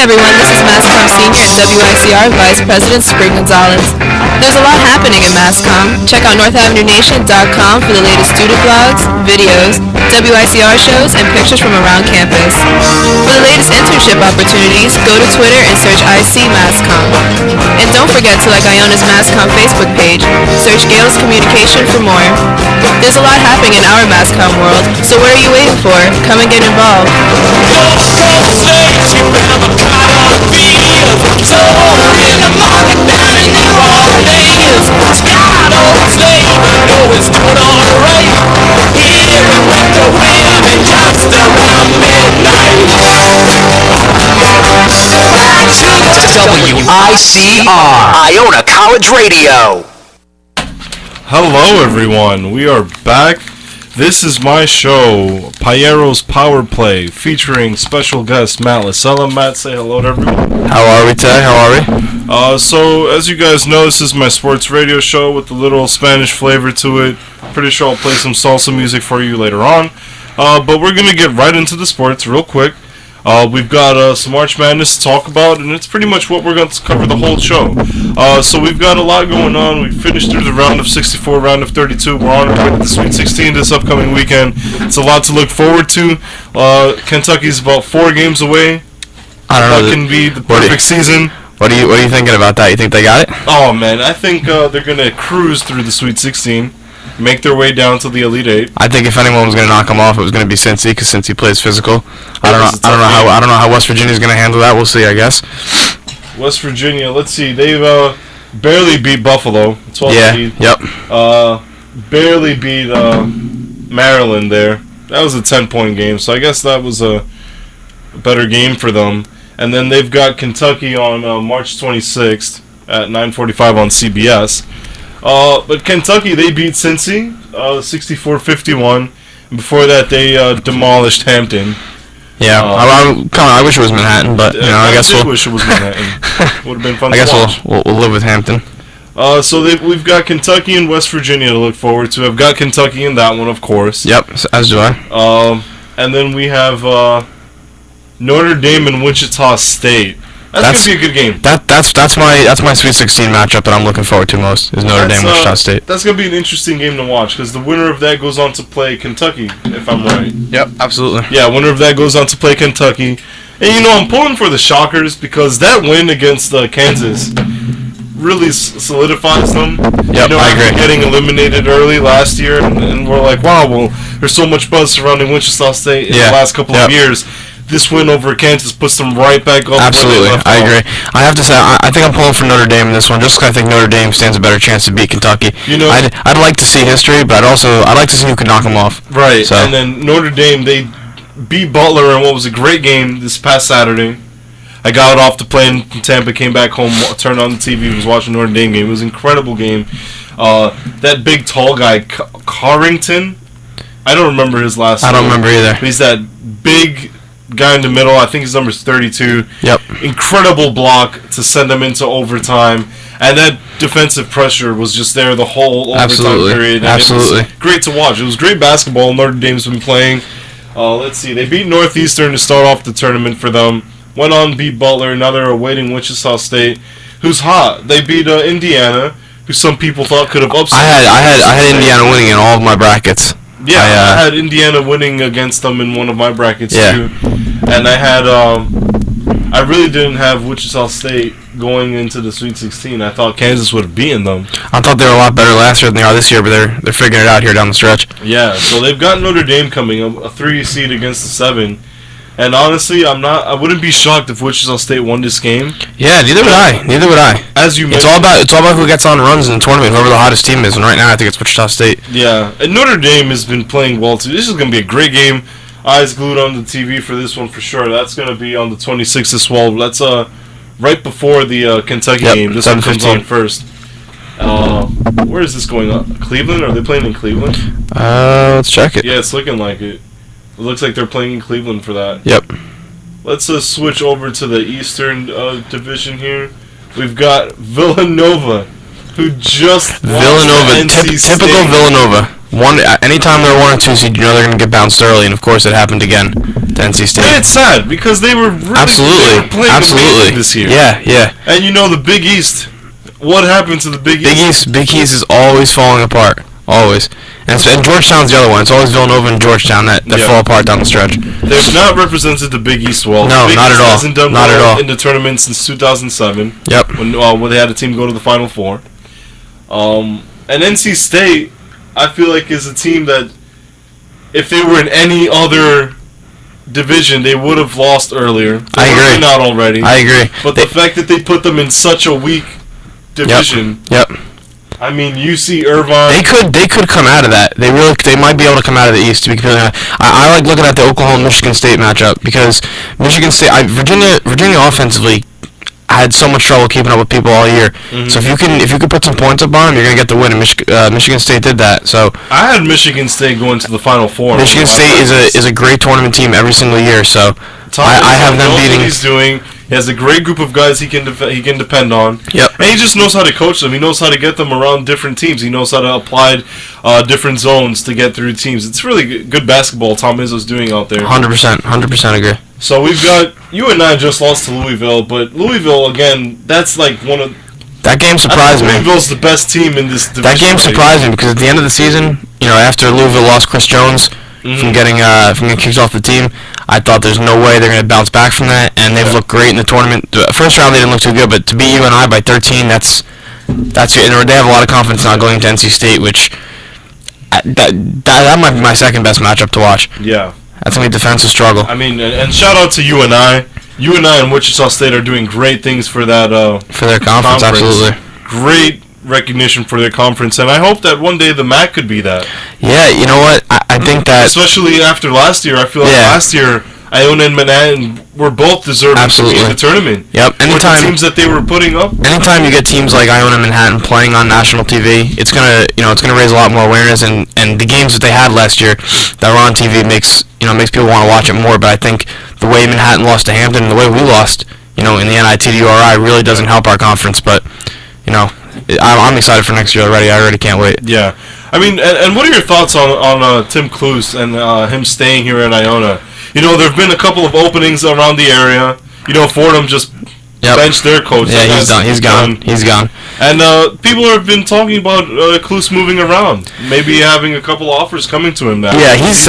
everyone, this is Masscom Senior and WICR Vice President Spring Gonzalez. There's a lot happening at Masscom. Check out NorthAvenueNation.com for the latest student blogs, videos, WICR shows, and pictures from around campus. For the latest internship opportunities, go to Twitter and search IC Masscom. And don't forget to like Iona's Masscom Facebook page. Search Gales Communication for more. There's a lot happening in our Masscom world, so what are you waiting for? Come and get involved. WICR, Iona College Radio. Hello everyone, we are back. This is my show, Payero's Power Play, featuring special guest Matt Lasella. Matt, say hello to everyone. How are we today? How are we? So, as you guys know, this is my sports radio show with a little Spanish flavor to it. Pretty sure I'll play some salsa music for you later on. But we're going to get right into the sports real quick. We've got some March Madness to talk about, and it's pretty much what we're going to cover the whole show. So we've got a lot going on. We finished through the round of 64, round of 32. We're on our way to the Sweet 16 this upcoming weekend. It's a lot to look forward to. Kentucky's about 4 games away. I don't know. That can be the perfect season. What are you thinking about that? You think they got it? Oh, man. I think they're going to cruise through the Sweet 16. Make their way down to the Elite Eight. I think if anyone was going to knock them off, it was going to be Cincy, because Cincy plays physical. I don't know how West Virginia's going to handle that. We'll see, I guess. West Virginia, let's see. They've barely beat Buffalo. 12 lead. Yep. Barely beat Maryland there. That was a 10-point game, so I guess that was a better game for them. And then they've got Kentucky on March 26th at 9:45 on CBS. But Kentucky, they beat Cincy 64-51. And before that, they demolished Hampton. Yeah, I wish it was Manhattan, but I guess we'll wish it was Manhattan. Would have been fun. I guess we'll live with Hampton. So we've got Kentucky and West Virginia to look forward to. I've got Kentucky in that one, of course. Yep, as do I. And then we have Notre Dame and Wichita State. That's gonna be a good game. That's my Sweet 16 matchup that I'm looking forward to most is Notre Dame Wichita State. That's gonna be an interesting game to watch because the winner of that goes on to play Kentucky, if I'm right. Yep, absolutely. Yeah, winner of that goes on to play Kentucky, and I'm pulling for the Shockers because that win against Kansas really solidifies them. Yep, I agree. Getting eliminated early last year, and we're like, wow, well, there's so much buzz surrounding Wichita State in the last couple of years. This win over Kansas puts them right back up. Absolutely, I agree. I have to say, I think I'm pulling for Notre Dame in this one, just because I think Notre Dame stands a better chance to beat Kentucky. I'd like to see history, but I'd like to see who can knock them off. Right, so. And then Notre Dame, they beat Butler in what was a great game this past Saturday. I got off the plane from Tampa, came back home, turned on the TV, was watching Notre Dame game. It was an incredible game. That big, tall guy, Carrington, I don't remember his last name. I don't remember either. But he's that big guy in the middle. I think his number's 32. Yep. Incredible block to send them into overtime. And that defensive pressure was just there the whole overtime period. And Absolutely. It was great to watch. It was great basketball Notre Dame's been playing. Let's see. They beat Northeastern to start off the tournament for them. Went on to beat Butler. Now they're awaiting Wichita State, who's hot. They beat Indiana, who some people thought could have upset. I had Indiana winning in all of my brackets. Yeah, I had Indiana winning against them in one of my brackets too. And I had I really didn't have Wichita State going into the Sweet 16. I thought Kansas would have beaten them. I thought they were a lot better last year than they are this year, but they're figuring it out here down the stretch. Yeah, so they've got Notre Dame coming up, a 3 seed against the 7. And honestly, I wouldn't be shocked if Wichita State won this game. Yeah, neither would I. As you mentioned, it's all about who gets on runs in the tournament, whoever the hottest team is. And right now, I think it's Wichita State. Yeah, and Notre Dame has been playing well too. This is going to be a great game. Eyes glued on the TV for this one for sure. That's going to be on the 26th as well. That's right before the Kentucky game. This one comes on first. Where is this going on? Cleveland? Are they playing in Cleveland? Let's check it. Yeah, it's looking like it. It looks like they're playing in Cleveland for that. Yep. Let's switch over to the Eastern Division here. We've got Villanova, who just typical Villanova. Anytime they're 1 or 2 seed, you know they're going to get bounced early, and of course it happened again to NC State. And it's sad because they were really playing amazing this year. Yeah. And the Big East. What happened to the Big East? Big East is always falling apart, always. And Georgetown's the other one. It's always Villanova and Georgetown that fall apart down the stretch. They've not represented the Big East well. No, Big not East at all. Hasn't done not well at all. in the tournament since 2007. Yep. When they had a team go to the Final Four. And NC State, I feel like, is a team that, if they were in any other division, they would have lost earlier. I agree. Not already. I agree. But the fact that they put them in such a weak division. Yep. I mean, UC Irvine. They could come out of that. They might be able to come out of the East. To be completely honest, I like looking at the Oklahoma-Michigan State matchup because Michigan State, Virginia offensively had so much trouble keeping up with people all year. Mm-hmm. So if you could put some points up on them, you're gonna get the win. And Michigan State did that. So I had Michigan State going to the Final Four. Michigan State is a great tournament team every single year. So I have them beating. What he's doing. He has a great group of guys he can depend on. Yep. And he just knows how to coach them. He knows how to get them around different teams. He knows how to apply different zones to get through teams. It's really good basketball Tom Izzo's doing out there. 100% agree. So we've got UNI just lost to Louisville, but Louisville again. That's like one of that game surprised me. Louisville's the best team in this division. That game surprised me because at the end of the season, after Louisville lost Chris Jones from getting kicked off the team, I thought there's no way they're going to bounce back from that, and they've looked great in the tournament. The first round they didn't look too good, but to beat UNI by 13, that's good. And they have a lot of confidence now going to NC State, which that might be my second best matchup to watch. Yeah. That's going to be a defensive struggle. I mean, and shout out to UNI. UNI and Wichita State are doing great things for that for their conference. Absolutely. Great recognition for their conference, and I hope that one day the MAC could be that. Yeah, you know what? I think that... Especially after last year. I feel like last year, Iona and Manhattan were both deserving to be in the tournament. Yep. Anytime the teams that they were putting up. Anytime you get teams like Iona and Manhattan playing on national TV, it's gonna raise a lot more awareness, and the games that they had last year that were on TV makes people want to watch it more. But I think the way Manhattan lost to Hampton and the way we lost, in the NITDURI really doesn't help our conference. But I'm excited for next year already. I already can't wait. Yeah. I mean, and what are your thoughts on Tim Cluse and him staying here at Iona? There have been a couple of openings around the area. Fordham just benched their coach. Yeah, he's done. He's gone. And people have been talking about Cluse moving around, maybe having a couple offers coming to him now. Yeah, he's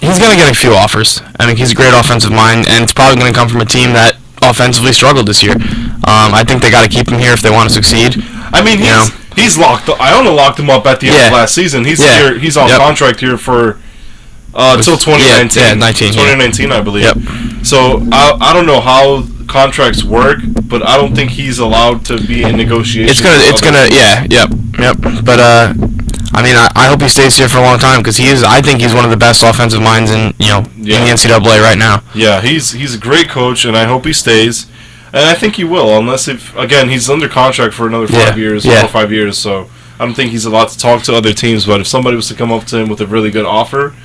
he's gonna get a few offers. I mean, he's a great offensive mind, and it's probably gonna come from a team that offensively struggled this year. I think they got to keep him here if they want to succeed. I mean, he's locked. Iona locked him up at the end of last season. He's here. He's on contract here for till 2019. 2019, I believe. Yep. So I don't know how contracts work, but I don't think he's allowed to be in negotiations. Yep. But I mean, I hope he stays here for a long time because I think he's one of the best offensive minds in the NCAA right now. Yeah, he's a great coach, and I hope he stays. And I think he will, unless again he's under contract for another 5 years, 4 or 5 years. So I don't think he's allowed to talk to other teams. But if somebody was to come up to him with a really good offer,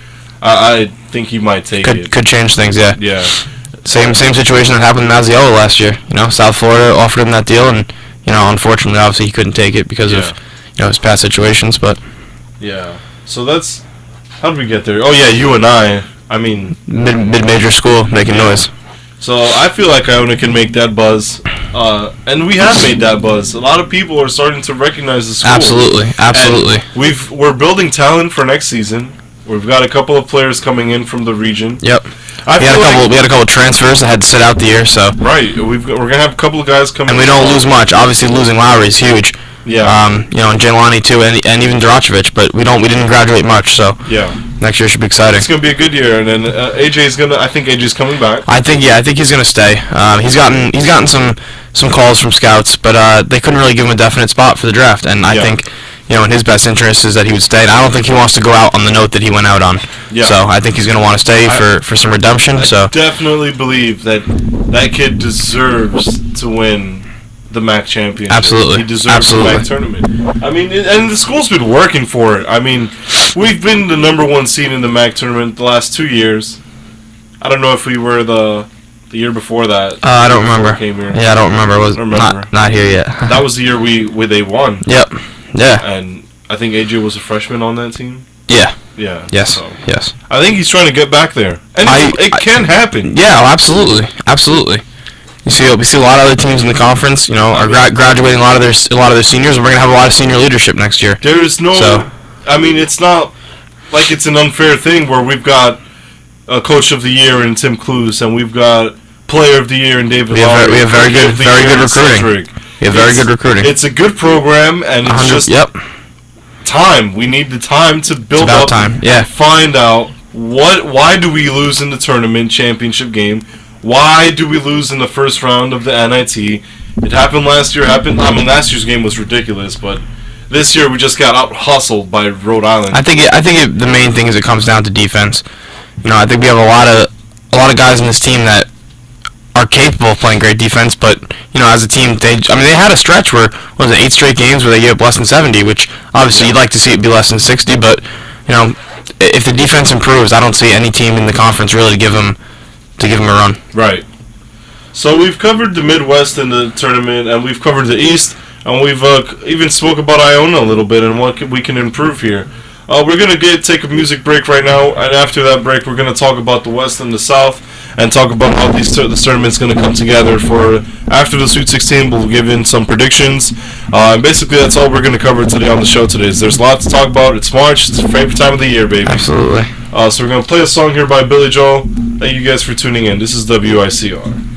I think he might take it. Could change things, yeah. Yeah. Same situation that happened in Mazziolo last year. South Florida offered him that deal, and unfortunately, obviously, he couldn't take it because of his past situations. But so that's how did we get there? Oh yeah, UNI. I mean, mid-major school making noise. So I feel like Iona can make that buzz, and we have made that buzz. A lot of people are starting to recognize the school. Absolutely. And we're building talent for next season. We've got a couple of players coming in from the region. Yep. We had a couple of transfers that had to sit out the year, so. Right. We're gonna have a couple of guys coming. And we don't lose much. Obviously, losing Lowry is huge. Yeah. And Jelani too, and even Dracovic, but we didn't graduate much, so. Yeah. Next year should be exciting. It's gonna be a good year, and then I think AJ's coming back. I think he's gonna stay. He's gotten some calls from scouts, but they couldn't really give him a definite spot for the draft, and I think. In his best interest is that he would stay. And I don't think he wants to go out on the note that he went out on. Yeah. So I think he's going to want to stay for some redemption. I definitely believe that kid deserves to win the MAC championship. Absolutely. He deserves the MAC tournament. I mean, and the school's been working for it. I mean, we've been the number 1 seed in the MAC tournament the last 2 years. I don't know if we were the year before that. I don't remember. Came here. Yeah, I don't remember. Not here yet. That was the year they won. Yep. Yeah. And I think AJ was a freshman on that team. Yeah. Yeah. Yes. So Yes. I think he's trying to get back there, and it can happen. Yeah, absolutely, absolutely. We see a lot of other teams in the conference, are graduating a lot of their seniors, and we're gonna have a lot of senior leadership next year. There is no. So, I mean, it's not like it's an unfair thing where we've got a coach of the year in Tim Cluse, and we've got player of the year in David Lowry. We have very good recruiting. We have very good recruiting. It's a good program, and it's just time. We need the time to build up. Time. Yeah. Find out why do we lose in the tournament championship game? Why do we lose in the first round of the NIT? It happened last year. Last year's game was ridiculous, but this year we just got out hustled by Rhode Island. I think the main thing is it comes down to defense. I think we have a lot of guys in this team that are capable of playing great defense, but as a team, they had a stretch where 8 straight games where they gave up less than 70, which obviously you'd like to see it be less than 60, but if the defense improves, I don't see any team in the conference really to give them a run. Right. So we've covered the Midwest in the tournament, and we've covered the East, and we've even spoke about Iona a little bit and what we can improve here. We're going to take a music break right now, and after that break, we're going to talk about the West and the South, and talk about how this tournament's going to come together for after the Sweet 16. We'll give in some predictions, and basically that's all we're going to cover today on the show today. There's a lot to talk about. It's March. It's the favorite time of the year, baby. Absolutely. So we're going to play a song here by Billy Joel. Thank you guys for tuning in. This is WICR.